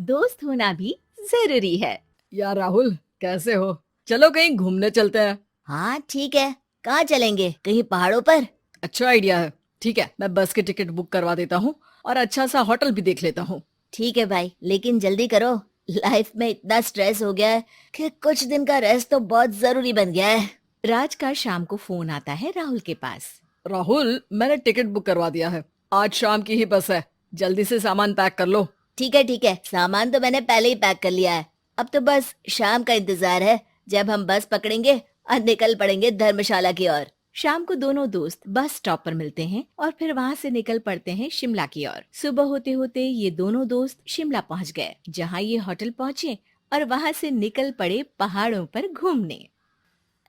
दोस्त होना भी जरूरी है। यार राहुल, कैसे हो? चलो कहीं घूमने चलते हैं। हाँ ठीक है। कहाँ चलेंगे? कहीं पहाड़ों पर? अच्छा आइडिया है। ठीक है, मैं बस की टिकट बुक करवा देता हूँ और अच्छा सा होटल भी देख लेता हूँ। ठीक है भाई, लेकिन जल्दी करो। लाइफ में इतना स्ट्रेस हो गया है कि कुछ दिन का रेस्ट तो बहुत जरूरी बन गया है। राज का शाम को फोन आता है राहुल के पास। राहुल, मैंने टिकट बुक करवा दिया है। आज शाम की ही बस है। जल्दी से सामान पैक कर लो। ठीक है, सामान तो मैंने पहले ही पैक कर लिया है। अब तो बस शाम का इंतजार है, जब हम बस पकड़ेंगे और निकल पड़ेंगे धर्मशाला की ओर। शाम को दोनों दोस्त बस स्टॉप पर मिलते हैं और फिर वहाँ से निकल पड़ते हैं शिमला की ओर। सुबह होते होते ये दोनों दोस्त शिमला पहुँच गए, जहाँ ये होटल पहुँचे और वहाँ से निकल पड़े पहाड़ों पर घूमने।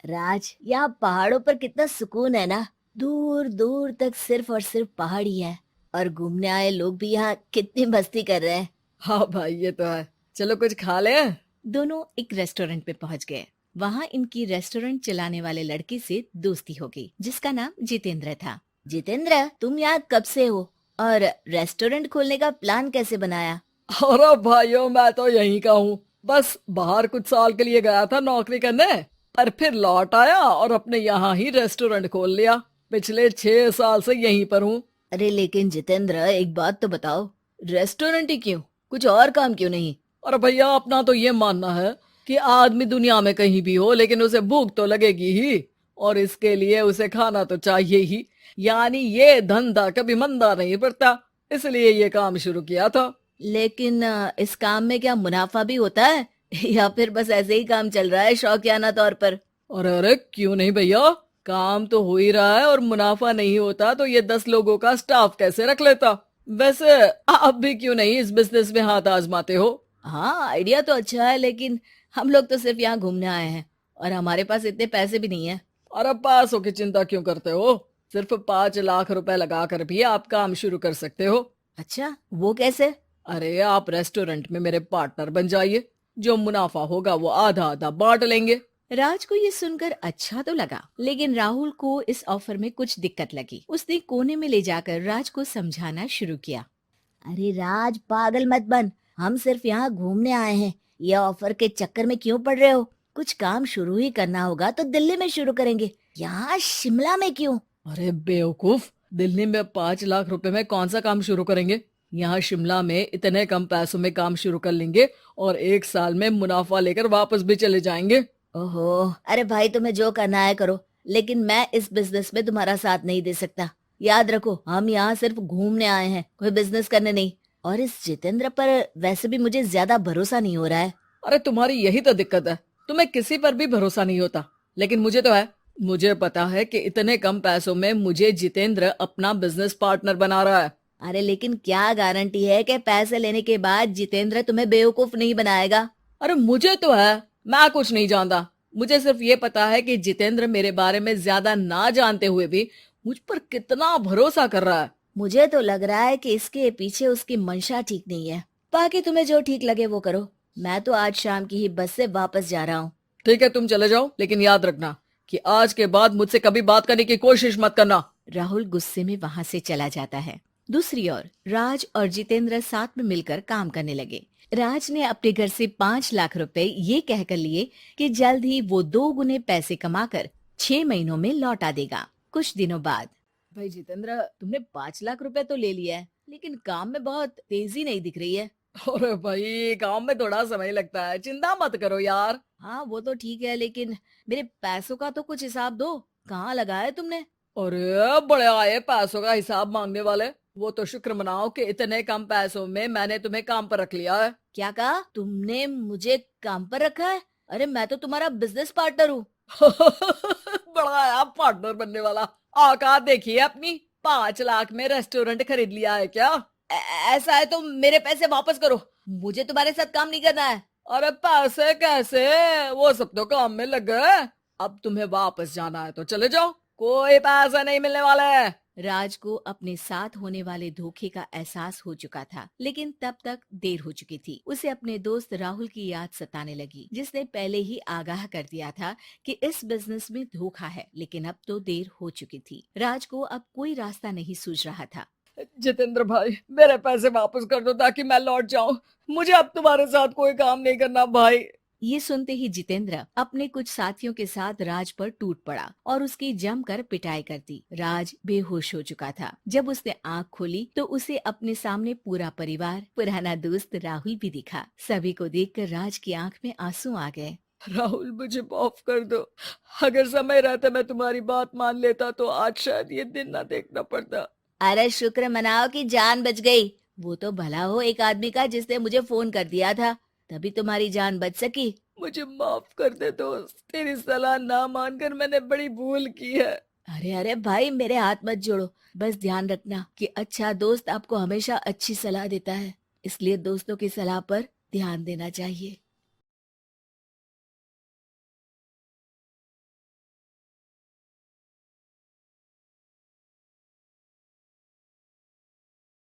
राज, यहाँ पहाड़ों पर कितना सुकून है ना। दूर दूर तक सिर्फ और सिर्फ पहाड़ ही है, और घूमने आए लोग भी यहाँ कितनी मस्ती कर रहे हैं। हाँ भाई, ये तो है। चलो कुछ खा ले। दोनों एक रेस्टोरेंट पे पहुंच गए। वहाँ इनकी रेस्टोरेंट चलाने वाले लड़के से दोस्ती हो गई, जिसका नाम जितेंद्र था। जितेंद्र, तुम यहाँ कब से हो और रेस्टोरेंट खोलने का प्लान कैसे बनाया? अरे भाइयों, मैं तो यहीं का हूँ। बस बाहर कुछ साल के लिए गया था नौकरी करने, पर फिर लौट आया और अपने यहाँ ही रेस्टोरेंट खोल लिया। पिछले 6 साल से यहीं पर हूँ। अरे लेकिन जितेंद्र, एक बात तो बताओ, रेस्टोरेंट ही क्यों? कुछ और काम क्यों नहीं? और भैया, अपना तो ये मानना है कि आदमी दुनिया में कहीं भी हो, लेकिन उसे भूख तो लगेगी ही, और इसके लिए उसे खाना तो चाहिए ही। यानी ये धंधा कभी मंदा नहीं पड़ता, इसलिए ये काम शुरू किया था। लेकिन इस काम में क्या मुनाफा भी होता है या फिर बस ऐसे ही काम चल रहा है शौकियाना तौर पर? और अरे क्यों नहीं भैया, काम तो हो ही रहा है, और मुनाफा नहीं होता तो ये 10 लोगों का स्टाफ कैसे रख लेता। वैसे आप भी क्यों नहीं इस बिजनेस में हाथ आजमाते हो? हाँ, आइडिया तो अच्छा है, लेकिन हम लोग तो सिर्फ यहाँ घूमने आए हैं और हमारे पास इतने पैसे भी नहीं है। और अब पैसों की चिंता क्यों करते हो? सिर्फ 5 लाख रुपए लगा कर भी आप काम शुरू कर सकते हो। अच्छा, वो कैसे? अरे आप रेस्टोरेंट में मेरे पार्टनर बन जाइए। जो मुनाफा होगा वो आधा आधा बांट लेंगे। राज को ये सुनकर अच्छा तो लगा, लेकिन राहुल को इस ऑफर में कुछ दिक्कत लगी। उसने कोने में ले जाकर राज को समझाना शुरू किया। अरे राज, पागल मत बन। हम सिर्फ यहाँ घूमने आए हैं, ये ऑफर के चक्कर में क्यों पड़ रहे हो? कुछ काम शुरू ही करना होगा तो दिल्ली में शुरू करेंगे, यहाँ शिमला में क्यों? अरे बेवकूफ, दिल्ली में 5 लाख रुपए में कौन सा काम शुरू करेंगे? यहाँ शिमला में इतने कम पैसों में काम शुरू कर लेंगे और 1 साल में मुनाफा लेकर वापस भी चले जाएंगे। ओहो, अरे भाई, तुम्हें जो करना है करो, लेकिन मैं इस बिजनेस में तुम्हारा साथ नहीं दे सकता। याद रखो, हम यहाँ सिर्फ घूमने आए हैं, कोई बिजनेस करने नहीं। और इस जितेंद्र पर वैसे भी मुझे ज्यादा भरोसा नहीं हो रहा है। अरे तुम्हारी यही तो दिक्कत है, तुम्हें किसी पर भी भरोसा नहीं होता, लेकिन मुझे तो है। मुझे पता है कि इतने कम पैसों में मुझे जितेंद्र अपना बिजनेस पार्टनर बना रहा है। अरे लेकिन क्या गारंटी है कि पैसे लेने के बाद जितेंद्र तुम्हें बेवकूफ नहीं बनाएगा? अरे मुझे तो है, मैं कुछ नहीं जानता। मुझे सिर्फ ये पता है कि जितेंद्र मेरे बारे में ज्यादा ना जानते हुए भी मुझ पर कितना भरोसा कर रहा है। मुझे तो लग रहा है कि इसके पीछे उसकी मंशा ठीक नहीं है। बाकी तुम्हें जो ठीक लगे वो करो। मैं तो आज शाम की ही बस से वापस जा रहा हूँ। ठीक है, तुम चले जाओ, लेकिन याद रखना कि आज के बाद मुझसे कभी बात करने की कोशिश मत करना। राहुल गुस्से में वहाँ से चला जाता है। दूसरी ओर राज और जितेंद्र साथ में मिलकर काम करने लगे। राज ने अपने घर से 5 लाख रुपए ये कहकर लिए कि जल्द ही वो 2 गुने पैसे कमाकर 6 महीनों में लौटा देगा। कुछ दिनों बाद, भाई जितेंद्र, तुमने 5 लाख रुपए तो ले लिया है, लेकिन काम में बहुत तेजी नहीं दिख रही है। अरे भाई, काम में थोड़ा समय लगता है, चिंता मत करो यार। हाँ वो तो ठीक है, लेकिन मेरे पैसों का तो कुछ हिसाब दो। कहाँ लगाया तुमने? अरे बड़े आए पैसों का हिसाब मांगने वाले। वो तो शुक्र मनाओ कि इतने कम पैसों में मैंने तुम्हें काम पर रख लिया है। क्या कहा? तुमने मुझे काम पर रखा है? अरे मैं तो तुम्हारा बिजनेस पार्टनर हूँ। बड़ा आया पार्टनर बनने वाला। औकात देखिए अपनी। 5 लाख में रेस्टोरेंट खरीद लिया है क्या? ऐसा है तो मेरे पैसे वापस करो, मुझे तुम्हारे साथ काम नहीं करना है। अरे पैसे कैसे? वो सब तो काम में लग गए। अब तुम्हें वापस जाना है तो चले जाओ, कोई पैसा नहीं मिलने वाला है। राज को अपने साथ होने वाले धोखे का एहसास हो चुका था, लेकिन तब तक देर हो चुकी थी। उसे अपने दोस्त राहुल की याद सताने लगी, जिसने पहले ही आगाह कर दिया था कि इस बिजनेस में धोखा है, लेकिन अब तो देर हो चुकी थी। राज को अब कोई रास्ता नहीं सूझ रहा था। जितेंद्र भाई, मेरे पैसे वापस कर दो ताकि मैं लौट जाऊं। मुझे अब तुम्हारे साथ कोई काम नहीं करना भाई। ये सुनते ही जितेंद्र अपने कुछ साथियों के साथ राज पर टूट पड़ा और उसकी जमकर पिटाई कर दी। राज बेहोश हो चुका था। जब उसने आंख खोली तो उसे अपने सामने पूरा परिवार, पुराना दोस्त राहुल भी दिखा। सभी को देखकर राज की आंख में आंसू आ गए। राहुल, मुझे माफ कर दो। अगर समय रहते मैं तुम्हारी बात मान लेता तो आज शायद ये दिन ना देखना पड़ता। अरे शुक्र मनाओ कि जान बच गई। वो तो भला हो एक आदमी का जिसने मुझे फोन कर दिया था, तभी तुम्हारी जान बच सकी। मुझे माफ कर दे दोस्त, तेरी सलाह ना मानकर मैंने बड़ी भूल की है। अरे अरे भाई, मेरे हाथ मत जोड़ो। बस ध्यान रखना कि अच्छा दोस्त आपको हमेशा अच्छी सलाह देता है, इसलिए दोस्तों की सलाह पर ध्यान देना चाहिए।